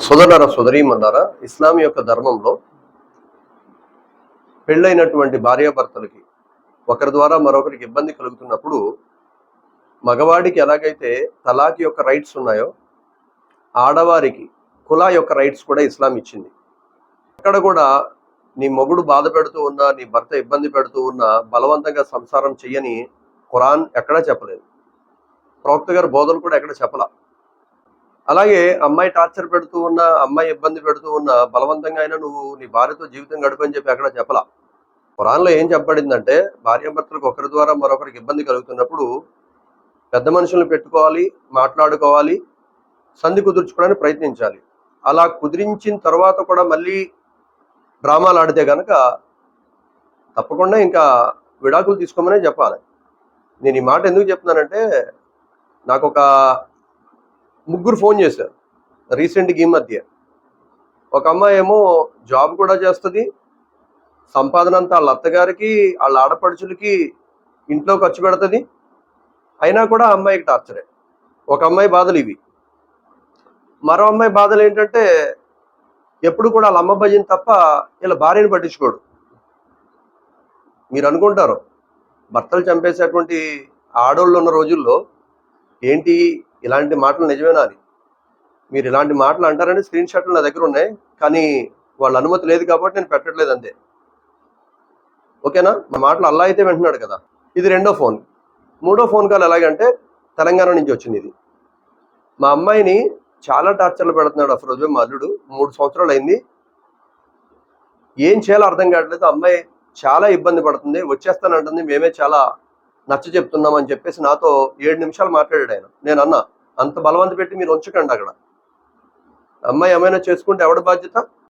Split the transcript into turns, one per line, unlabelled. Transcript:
సోదరులారా సోదరీమణులారా, ఇస్లాం యొక్క ధర్మంలో పెళ్ళైనటువంటి భార్యాభర్తలకి ఒకరి ద్వారా మరొకరికి ఇబ్బంది కలుగుతున్నప్పుడు మగవాడికి ఎలాగైతే తలాక్ యొక్క రైట్స్ ఉన్నాయో ఆడవారికి కులా యొక్క రైట్స్ కూడా ఇస్లాం ఇచ్చింది. అక్కడ కూడా నీ మొగుడు బాధ పెడుతూ ఉన్నా, నీ భర్త ఇబ్బంది పెడుతూ ఉన్నా బలవంతంగా సంసారం చెయ్యని ఖురాన్ ఎక్కడా చెప్పలేదు. ప్రవక్త గారి బోధలు కూడా ఎక్కడ చెప్పలా. అలాగే అమ్మాయి టార్చర్ పెడుతూ ఉన్నా, అమ్మాయి ఇబ్బంది పెడుతూ ఉన్నా బలవంతంగా అయినా నువ్వు నీ భార్యతో జీవితం గడుపని చెప్పి ఎక్కడ చెప్పలా. ఖురాన్లో ఏం చెప్పబడిందంటే భార్యాభర్తలకు ఒకరి ద్వారా మరొకరికి ఇబ్బంది కలుగుతున్నప్పుడు పెద్ద మనుషులను పెట్టుకోవాలి, మాట్లాడుకోవాలి, సంధి కుదుర్చుకోవడానికి ప్రయత్నించాలి. అలా కుదిరించిన తర్వాత కూడా మళ్ళీ డ్రామాలు ఆడితే కనుక తప్పకుండా ఇంకా విడాకులు తీసుకోమనే చెప్పాలి. నేను ఈ మాట ఎందుకు చెప్తున్నానంటే, నాకు ఒక ముగ్గురు ఫోన్ చేశారు రీసెంట్గా ఈ మధ్య. ఒక అమ్మాయి ఏమో జాబ్ కూడా చేస్తుంది, సంపాదన అంతా వాళ్ళ అత్తగారికి వాళ్ళ ఆడపడుచులకి ఇంట్లో ఖర్చు పెడుతుంది, అయినా కూడా ఆ అమ్మాయికి టార్చరే. ఒక అమ్మాయి బాధలు ఇవి. మరో అమ్మాయి బాధలు ఏంటంటే ఎప్పుడు కూడా వాళ్ళ అమ్మ భజన తప్ప ఇలా భార్యను పట్టించుకోడు. మీరు అనుకుంటారు భర్తలు చంపేసేటువంటి ఆడోళ్ళు ఉన్న రోజుల్లో ఏంటి ఇలాంటి మాటలు నిజమేనా అని. మీరు ఇలాంటి మాటలు అంటారని స్క్రీన్ షాట్లు నా దగ్గర ఉన్నాయి, కానీ వాళ్ళ అనుమతి లేదు కాబట్టి నేను పెట్టట్లేదు అంతే. ఓకేనా? మా మాటలు అల్లా అయితే వింటున్నాడు కదా. ఇది రెండో ఫోన్. మూడో ఫోన్ కాల్ ఎలాగంటే తెలంగాణ నుంచి వచ్చింది ఇది. మా అమ్మాయిని చాలా టార్చర్లు పెడుతున్నాడు అఫరోజు మా అల్లుడు. 3 సంవత్సరాలు అయింది, ఏం చేయాలో అర్థం కావట్లేదు. అమ్మాయి చాలా ఇబ్బంది పడుతుంది, వచ్చేస్తానంటుంది, మేమే చాలా నచ్చ చెప్తున్నాం అని చెప్పేసి నాతో 7 నిమిషాలు మాట్లాడాడు ఆయన. నేను అన్నా, అంత బలవంత పెట్టి మీరు ఉంచకండి అక్కడ. అమ్మాయి ఏమైనా చేసుకుంటే ఎవడి బాధ్యత?